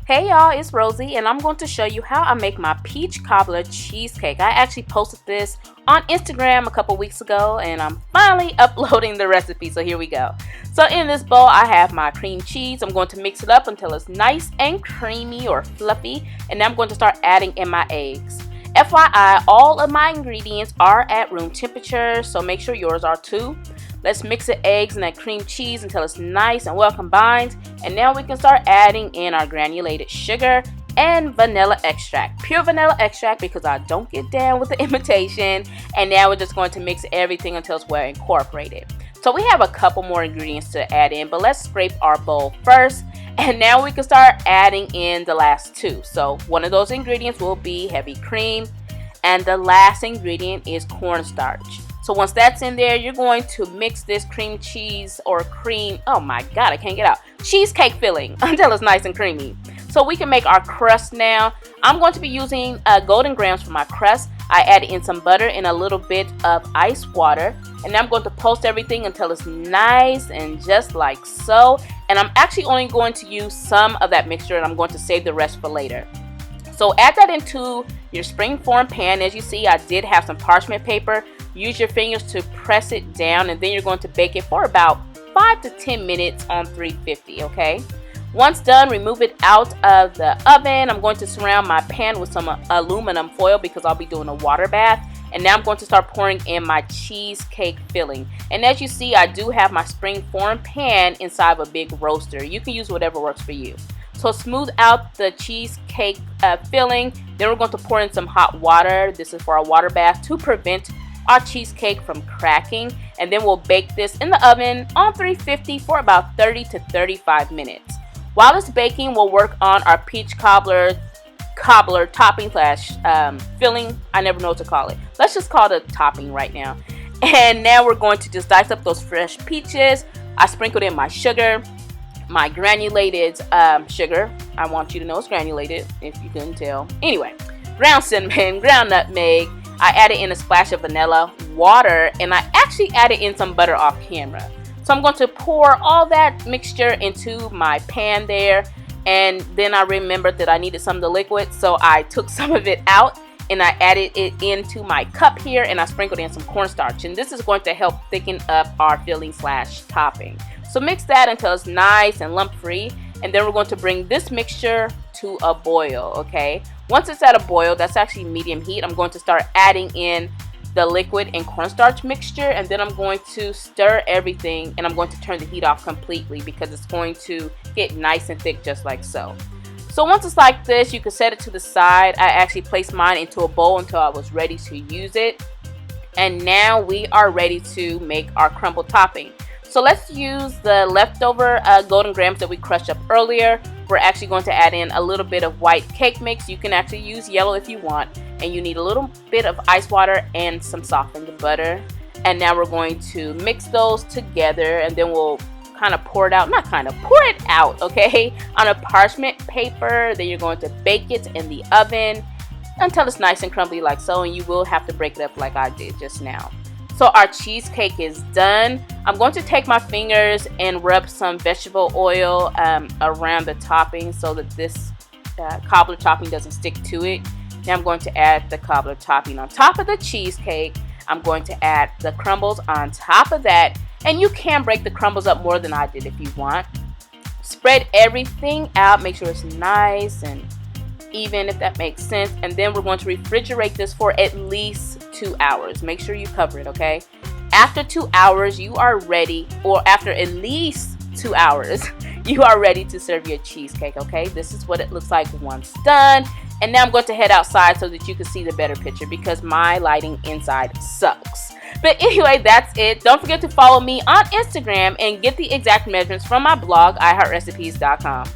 Hey y'all, it's Rosie and I'm going to show you how I make my peach cobbler cheesecake. I actually posted this on Instagram a couple weeks ago and I'm finally uploading the recipe, so here we go. So in this bowl I have my cream cheese. I'm going to mix it up until it's nice and creamy or fluffy, and then I'm going to start adding in my eggs. FYI, all of my ingredients are at room temperature, so make sure yours are too. Let's mix the eggs and that cream cheese until it's nice and well combined. And now we can start adding in our granulated sugar and vanilla extract. Pure vanilla extract because I don't get down with the imitation. And now we're just going to mix everything until it's well incorporated. So we have a couple more ingredients to add in, but let's scrape our bowl first. And now we can start adding in the last two. So one of those ingredients will be heavy cream. And the last ingredient is cornstarch. So once that's in there, you're going to mix this cream cheese or cream, oh my god, I can't get out, cheesecake filling until it's nice and creamy. So we can make our crust now. I'm going to be using golden grams for my crust. I added in some butter and a little bit of ice water. And now I'm going to toast everything until it's nice and just like so. And I'm actually only going to use some of that mixture and I'm going to save the rest for later. So add that into your springform pan. As you see, I did have some parchment paper. Use your fingers to press it down, and then you're going to bake it for about 5 to 10 minutes on 350, okay? Once done, remove it out of the oven. I'm going to surround my pan with some aluminum foil because I'll be doing a water bath. And now I'm going to start pouring in my cheesecake filling. And as you see, I do have my springform pan inside of a big roaster. You can use whatever works for you. So smooth out the cheesecake filling. Then we're going to pour in some hot water. This is for our water bath to prevent our cheesecake from cracking. And then we'll bake this in the oven on 350 for about 30 to 35 minutes. While it's baking, we'll work on our peach cobbler topping slash filling. I never know what to call it. Let's just call it a topping right now. And now we're going to just dice up those fresh peaches. I sprinkled in my sugar, my granulated sugar. I want you to know it's granulated if you couldn't tell. Anyway, ground cinnamon, ground nutmeg. I added in a splash of vanilla, water, and I actually added in some butter off camera. So I'm going to pour all that mixture into my pan there, and then I remembered that I needed some of the liquid, so I took some of it out and I added it into my cup here, and I sprinkled in some cornstarch, and this is going to help thicken up our filling slash topping. So mix that until it's nice and lump free, and then we're going to bring this mixture to a boil, okay? Once it's at a boil, that's actually medium heat, I'm going to start adding in the liquid and cornstarch mixture, and then I'm going to stir everything, and I'm going to turn the heat off completely because it's going to get nice and thick just like so. So once it's like this, you can set it to the side. I actually placed mine into a bowl until I was ready to use it. And now we are ready to make our crumble topping. So let's use the leftover golden grams that we crushed up earlier. We're actually going to add in a little bit of white cake mix. You can actually use yellow if you want. And you need a little bit of ice water and some softened butter. And now we're going to mix those together, and then we'll kind of pour it out. Pour it out, okay? On a parchment paper. Then you're going to bake it in the oven until it's nice and crumbly like so. And you will have to break it up like I did just now. So our cheesecake is done. I'm going to take my fingers and rub some vegetable oil around the topping so that this cobbler topping doesn't stick to it. Now I'm going to add the cobbler topping on top of the cheesecake. I'm going to add the crumbles on top of that. And you can break the crumbles up more than I did if you want. Spread everything out. Make sure it's nice and even, if that makes sense. And then we're going to refrigerate this for at least 2 hours. Make sure you cover it, okay? After 2 hours, you are ready, or after at least 2 hours, you are ready to serve your cheesecake, okay? This is what it looks like once done. And now I'm going to head outside so that you can see the better picture because my lighting inside sucks. But anyway, that's it. Don't forget to follow me on Instagram and get the exact measurements from my blog, iHeartRecipes.com.